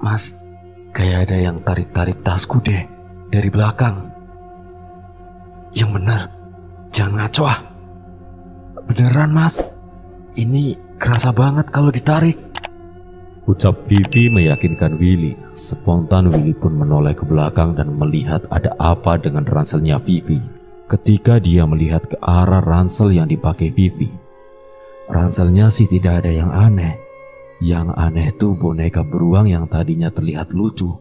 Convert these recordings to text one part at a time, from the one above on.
Mas, kayak ada yang tarik-tarik tasku deh dari belakang. Yang bener, jangan ngaco ah. Beneran mas, ini kerasa banget kalau ditarik. Ucap Vivi meyakinkan Willy. Spontan Willy pun menoleh ke belakang dan melihat ada apa dengan ranselnya Vivi. Ketika dia melihat ke arah ransel yang dipakai Vivi, ranselnya sih tidak ada yang aneh. Yang aneh tuh boneka beruang yang tadinya terlihat lucu,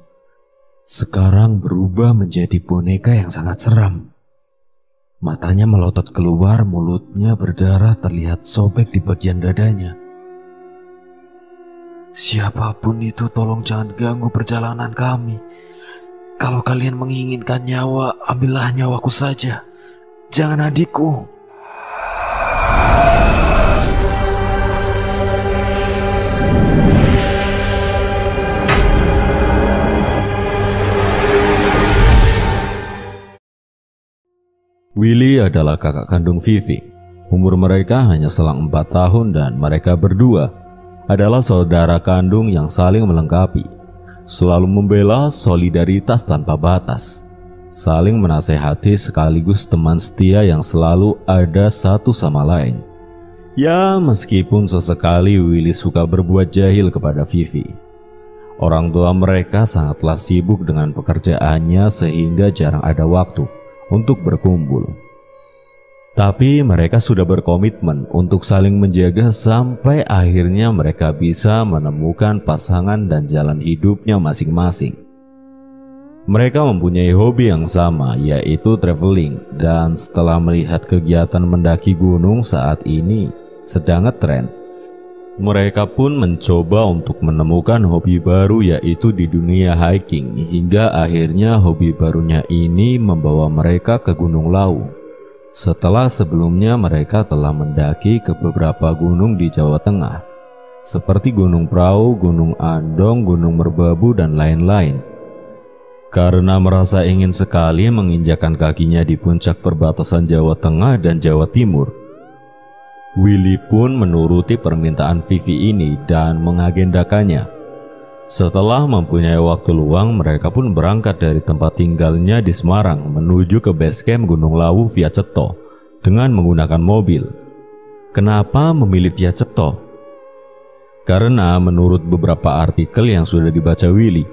sekarang berubah menjadi boneka yang sangat seram. Matanya melotot keluar, mulutnya berdarah, terlihat sobek di bagian dadanya. Siapapun itu, tolong jangan ganggu perjalanan kami. Kalau kalian menginginkan nyawa, ambillah nyawaku saja. Jangan adikku. Willy adalah kakak kandung Vivi. Umur mereka hanya selang 4 tahun dan mereka berdua adalah saudara kandung yang saling melengkapi, selalu membela, solidaritas tanpa batas, saling menasehati sekaligus teman setia yang selalu ada satu sama lain. Ya, meskipun sesekali Willy suka berbuat jahil kepada Vivi. Orang tua mereka sangatlah sibuk dengan pekerjaannya sehingga jarang ada waktu untuk berkumpul. Tapi mereka sudah berkomitmen untuk saling menjaga sampai akhirnya mereka bisa menemukan pasangan dan jalan hidupnya masing-masing. Mereka mempunyai hobi yang sama, yaitu traveling, dan setelah melihat kegiatan mendaki gunung saat ini sedang ngetren, mereka pun mencoba untuk menemukan hobi baru, yaitu di dunia hiking, hingga akhirnya hobi barunya ini membawa mereka ke Gunung Lawu. Setelah sebelumnya mereka telah mendaki ke beberapa gunung di Jawa Tengah, seperti Gunung Prau, Gunung Andong, Gunung Merbabu, dan lain-lain. Karena merasa ingin sekali menginjakan kakinya di puncak perbatasan Jawa Tengah dan Jawa Timur, Willy pun menuruti permintaan Vivi ini dan mengagendakannya. Setelah mempunyai waktu luang, mereka pun berangkat dari tempat tinggalnya di Semarang menuju ke base camp Gunung Lawu via Ceto dengan menggunakan mobil. Kenapa memilih via Ceto? Karena menurut beberapa artikel yang sudah dibaca Willy,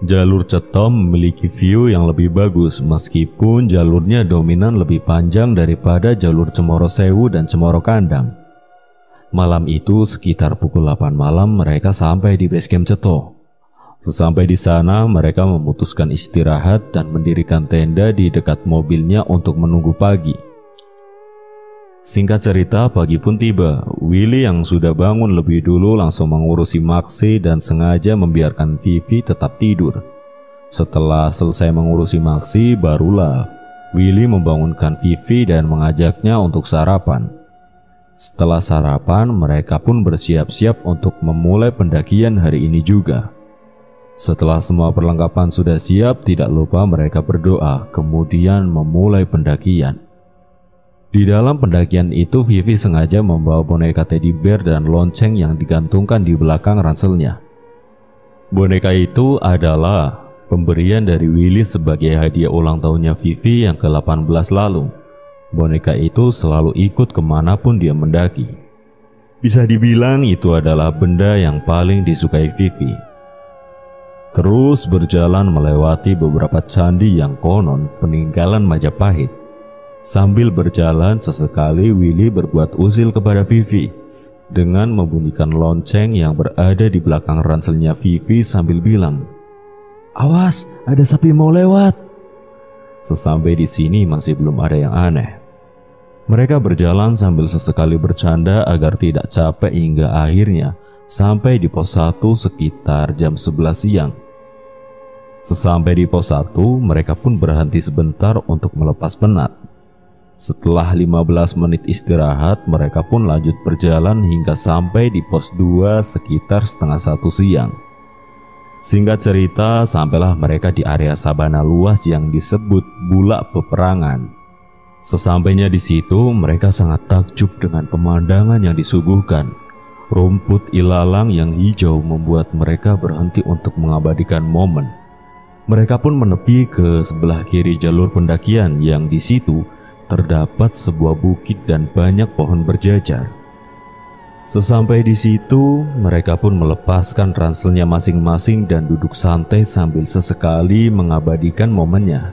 jalur Ceto memiliki view yang lebih bagus meskipun jalurnya dominan lebih panjang daripada jalur Cemoro Sewu dan Cemoro Kandang. Malam itu sekitar pukul 8 malam mereka sampai di base camp Ceto. Sesampai di sana mereka memutuskan istirahat dan mendirikan tenda di dekat mobilnya untuk menunggu pagi. Singkat cerita, pagi pun tiba. Willy yang sudah bangun lebih dulu langsung mengurusi Maxi dan sengaja membiarkan Vivi tetap tidur. Setelah selesai mengurusi Maxi, barulah Willy membangunkan Vivi dan mengajaknya untuk sarapan. Setelah sarapan, mereka pun bersiap-siap untuk memulai pendakian hari ini juga. Setelah semua perlengkapan sudah siap, tidak lupa mereka berdoa, kemudian memulai pendakian. Di dalam pendakian itu, Vivi sengaja membawa boneka teddy bear dan lonceng yang digantungkan di belakang ranselnya. Boneka itu adalah pemberian dari Willy sebagai hadiah ulang tahunnya Vivi yang ke-18 lalu. Boneka itu selalu ikut kemanapun dia mendaki. Bisa dibilang itu adalah benda yang paling disukai Vivi. Terus berjalan melewati beberapa candi yang konon peninggalan Majapahit. Sambil berjalan sesekali Willy berbuat usil kepada Vivi dengan membunyikan lonceng yang berada di belakang ranselnya Vivi sambil bilang, "Awas, ada sapi mau lewat." Sesampai di sini masih belum ada yang aneh. Mereka berjalan sambil sesekali bercanda agar tidak capek hingga akhirnya sampai di pos 1 sekitar jam 11 siang. Sesampai di pos 1, mereka pun berhenti sebentar untuk melepas penat. Setelah 15 menit istirahat, mereka pun lanjut berjalan hingga sampai di pos 2 sekitar setengah 1 siang. Singkat cerita, sampailah mereka di area sabana luas yang disebut Bulak Peperangan. Sesampainya di situ, mereka sangat takjub dengan pemandangan yang disuguhkan. Rumput ilalang yang hijau membuat mereka berhenti untuk mengabadikan momen. Mereka pun menepi ke sebelah kiri jalur pendakian yang di situ terdapat sebuah bukit dan banyak pohon berjajar. Sesampai di situ, mereka pun melepaskan ranselnya masing-masing dan duduk santai sambil sesekali mengabadikan momennya.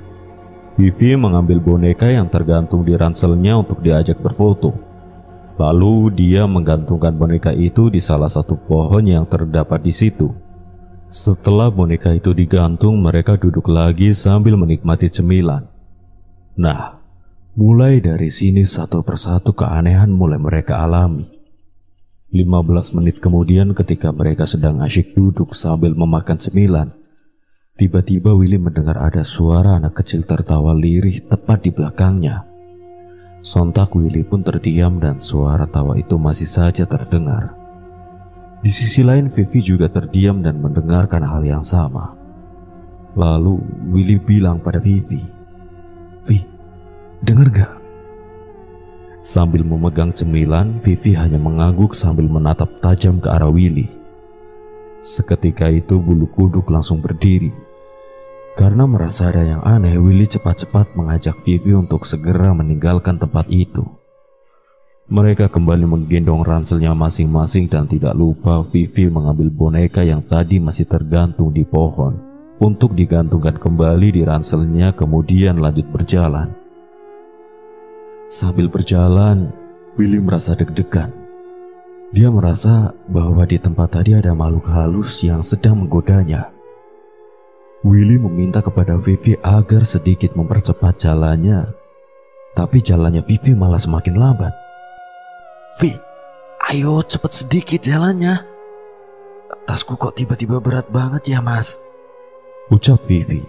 Vivi mengambil boneka yang tergantung di ranselnya untuk diajak berfoto. Lalu dia menggantungkan boneka itu di salah satu pohon yang terdapat di situ. Setelah boneka itu digantung, mereka duduk lagi sambil menikmati cemilan. Nah, mulai dari sini satu persatu keanehan mulai mereka alami. 15 menit kemudian ketika mereka sedang asyik duduk sambil memakan cemilan, tiba-tiba Willy mendengar ada suara anak kecil tertawa lirih tepat di belakangnya. Sontak Willy pun terdiam dan suara tawa itu masih saja terdengar. Di sisi lain Vivi juga terdiam dan mendengarkan hal yang sama. Lalu Willy bilang pada Vivi, "Vi, dengar gak?" Sambil memegang cemilan, Vivi hanya mengangguk sambil menatap tajam ke arah Willy. Seketika itu bulu kuduk langsung berdiri. Karena merasa ada yang aneh, Willy cepat-cepat mengajak Vivi untuk segera meninggalkan tempat itu. Mereka kembali menggendong ranselnya masing-masing dan tidak lupa Vivi mengambil boneka yang tadi masih tergantung di pohon untuk digantungkan kembali di ranselnya, kemudian lanjut berjalan. Sambil berjalan, Willy merasa deg-degan. Dia merasa bahwa di tempat tadi ada makhluk halus yang sedang menggodanya. Willy meminta kepada Vivi agar sedikit mempercepat jalannya, tapi jalannya Vivi malah semakin lambat. "Vi, ayo cepet sedikit jalannya. Tasku kok tiba-tiba berat banget ya mas," ucap Vivi.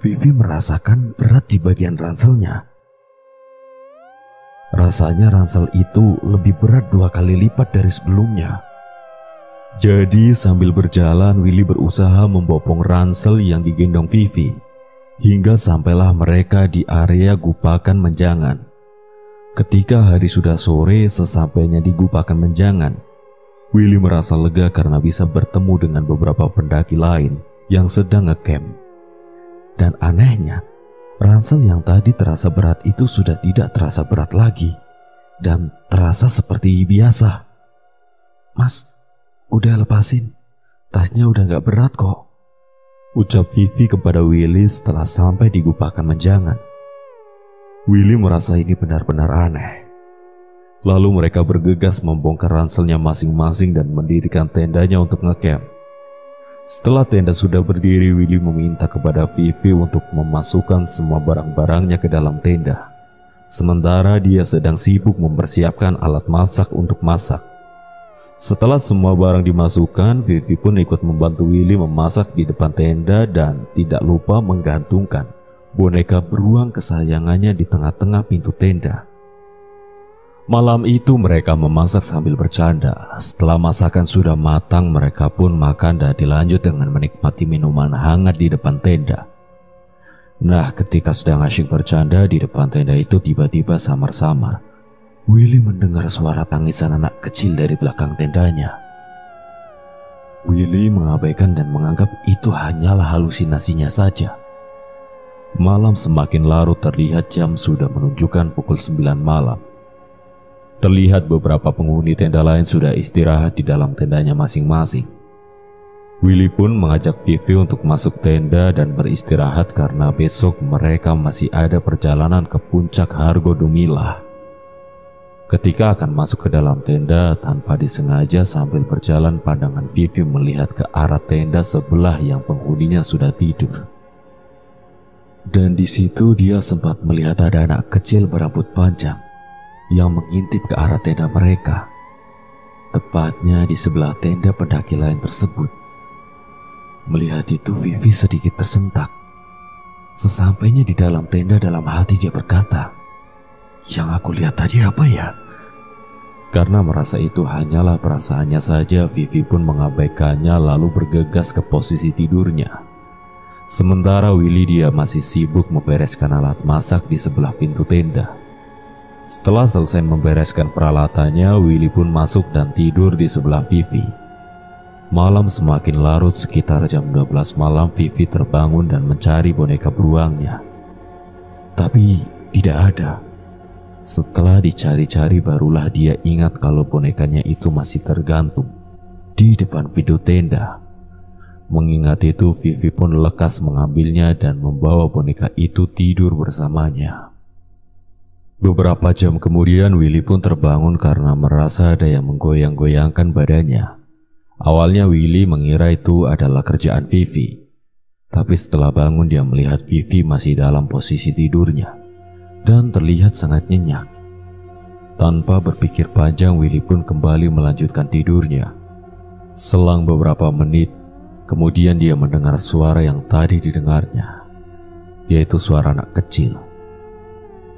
Vivi merasakan berat di bagian ranselnya. Rasanya ransel itu lebih berat 2 kali lipat dari sebelumnya. Jadi sambil berjalan, Willy berusaha membopong ransel yang digendong Vivi, hingga sampailah mereka di area Gupakan Menjangan. Ketika hari sudah sore, sesampainya di Gupakan Menjangan, Willy merasa lega karena bisa bertemu dengan beberapa pendaki lain yang sedang ngecamp. Dan anehnya, ransel yang tadi terasa berat itu sudah tidak terasa berat lagi dan terasa seperti biasa. "Mas, udah lepasin, tasnya udah gak berat kok," ucap Vivi kepada Willy setelah sampai di Gupakan Menjangan. Willy merasa ini benar-benar aneh. Lalu mereka bergegas membongkar ranselnya masing-masing dan mendirikan tendanya untuk ngecamp. Setelah tenda sudah berdiri, Willy meminta kepada Vivi untuk memasukkan semua barang-barangnya ke dalam tenda. Sementara dia sedang sibuk mempersiapkan alat masak untuk masak. Setelah semua barang dimasukkan, Vivi pun ikut membantu Willy memasak di depan tenda dan tidak lupa menggantungkan boneka beruang kesayangannya di tengah-tengah pintu tenda. Malam itu mereka memasak sambil bercanda. Setelah masakan sudah matang, mereka pun makan dan dilanjut dengan menikmati minuman hangat di depan tenda. Nah, ketika sedang asyik bercanda di depan tenda itu, tiba-tiba samar-samar Willy mendengar suara tangisan anak kecil dari belakang tendanya. Willy mengabaikan dan menganggap itu hanyalah halusinasinya saja. Malam semakin larut, terlihat jam sudah menunjukkan pukul 9 malam. Terlihat beberapa penghuni tenda lain sudah istirahat di dalam tendanya masing-masing. Willy pun mengajak Vivi untuk masuk tenda dan beristirahat karena besok mereka masih ada perjalanan ke puncak Hargo Dumilah. Ketika akan masuk ke dalam tenda, tanpa disengaja sambil berjalan pandangan Vivi melihat ke arah tenda sebelah yang penghuninya sudah tidur. Dan di situ dia sempat melihat ada anak kecil berambut panjang yang mengintip ke arah tenda mereka, tepatnya di sebelah tenda pendaki lain tersebut. Melihat itu, Vivi sedikit tersentak. Sesampainya di dalam tenda, dalam hati dia berkata, "Yang aku lihat tadi apa ya?" Karena merasa itu hanyalah perasaannya saja, Vivi pun mengabaikannya lalu bergegas ke posisi tidurnya. Sementara Willy dia masih sibuk membereskan alat masak di sebelah pintu tenda. Setelah selesai membereskan peralatannya, Willy pun masuk dan tidur di sebelah Vivi. Malam semakin larut, sekitar jam 12 malam Vivi terbangun dan mencari boneka beruangnya. Tapi tidak ada. Setelah dicari-cari barulah dia ingat kalau bonekanya itu masih tergantung di depan pintu tenda. Mengingat itu, Vivi pun lekas mengambilnya dan membawa boneka itu tidur bersamanya. Beberapa jam kemudian Willy pun terbangun karena merasa ada yang menggoyang-goyangkan badannya. Awalnya Willy mengira itu adalah kerjaan Vivi. Tapi setelah bangun dia melihat Vivi masih dalam posisi tidurnya dan terlihat sangat nyenyak. Tanpa berpikir panjang, Willy pun kembali melanjutkan tidurnya. Selang beberapa menit, kemudian dia mendengar suara yang tadi didengarnya, yaitu suara anak kecil.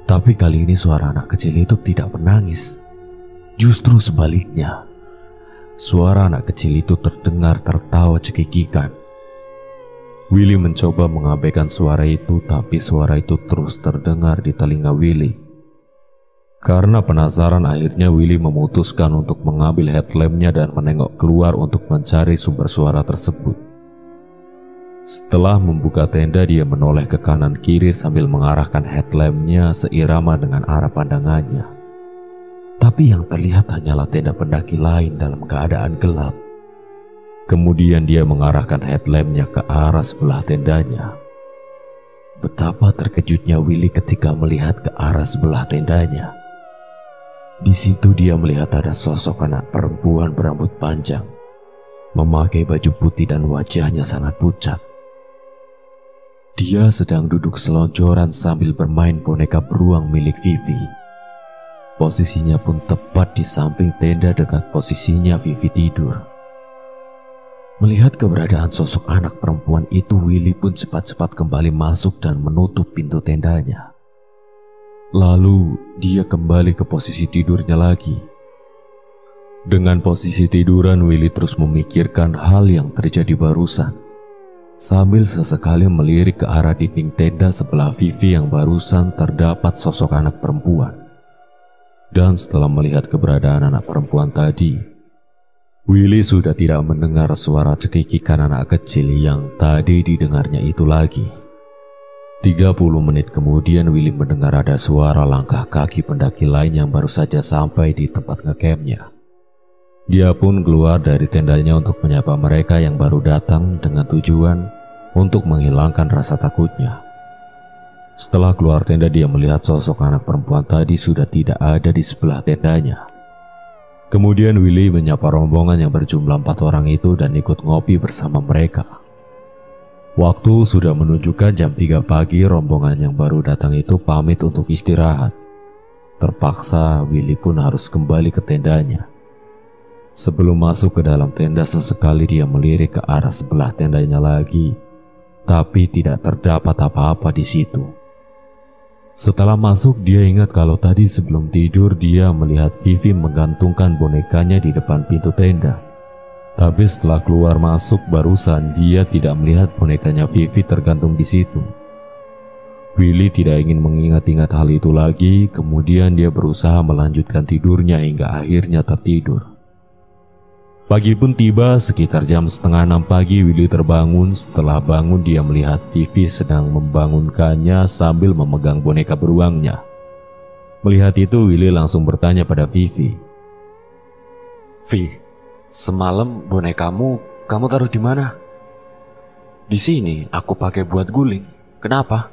Tapi kali ini suara anak kecil itu tidak menangis. Justru sebaliknya, suara anak kecil itu terdengar tertawa cekikikan. Willy mencoba mengabaikan suara itu, tapi suara itu terus terdengar di telinga Willy. Karena penasaran, akhirnya Willy memutuskan untuk mengambil headlampnya dan menengok keluar untuk mencari sumber suara tersebut. Setelah membuka tenda, dia menoleh ke kanan kiri sambil mengarahkan headlampnya seirama dengan arah pandangannya. Tapi yang terlihat hanyalah tenda pendaki lain dalam keadaan gelap. Kemudian dia mengarahkan headlampnya ke arah sebelah tendanya. Betapa terkejutnya Willy ketika melihat ke arah sebelah tendanya. Di situ dia melihat ada sosok anak perempuan berambut panjang, memakai baju putih dan wajahnya sangat pucat. Dia sedang duduk selonjoran sambil bermain boneka beruang milik Vivi. Posisinya pun tepat di samping tenda dekat posisinya Vivi tidur. Melihat keberadaan sosok anak perempuan itu, Willy pun cepat-cepat kembali masuk dan menutup pintu tendanya. Lalu dia kembali ke posisi tidurnya lagi. Dengan posisi tiduran, Willy terus memikirkan hal yang terjadi barusan, sambil sesekali melirik ke arah dinding tenda sebelah Vivi yang barusan terdapat sosok anak perempuan. Dan setelah melihat keberadaan anak perempuan tadi, Willy sudah tidak mendengar suara cekikikan anak kecil yang tadi didengarnya itu lagi. 30 menit kemudian Willy mendengar ada suara langkah kaki pendaki lain yang baru saja sampai di tempat ngecampnya. Dia pun keluar dari tendanya untuk menyapa mereka yang baru datang dengan tujuan untuk menghilangkan rasa takutnya. Setelah keluar tenda, dia melihat sosok anak perempuan tadi sudah tidak ada di sebelah tendanya. Kemudian Willy menyapa rombongan yang berjumlah 4 orang itu dan ikut ngopi bersama mereka. Waktu sudah menunjukkan jam 3 pagi, rombongan yang baru datang itu pamit untuk istirahat. Terpaksa Willy pun harus kembali ke tendanya. Sebelum masuk ke dalam tenda, sesekali dia melirik ke arah sebelah tendanya lagi, tapi tidak terdapat apa-apa di situ. Setelah masuk, dia ingat kalau tadi sebelum tidur dia melihat Vivi menggantungkan bonekanya di depan pintu tenda. Tapi setelah keluar masuk barusan, dia tidak melihat bonekanya Vivi tergantung di situ. Willy tidak ingin mengingat-ingat hal itu lagi, kemudian dia berusaha melanjutkan tidurnya hingga akhirnya tertidur. Pagi pun tiba, sekitar jam 5:30 pagi Willy terbangun. Setelah bangun, dia melihat Vivi sedang membangunkannya sambil memegang boneka beruangnya. Melihat itu, Willy langsung bertanya pada Vivi. Vi, semalam bonekamu kamu taruh di mana? Di sini aku pakai buat guling. Kenapa?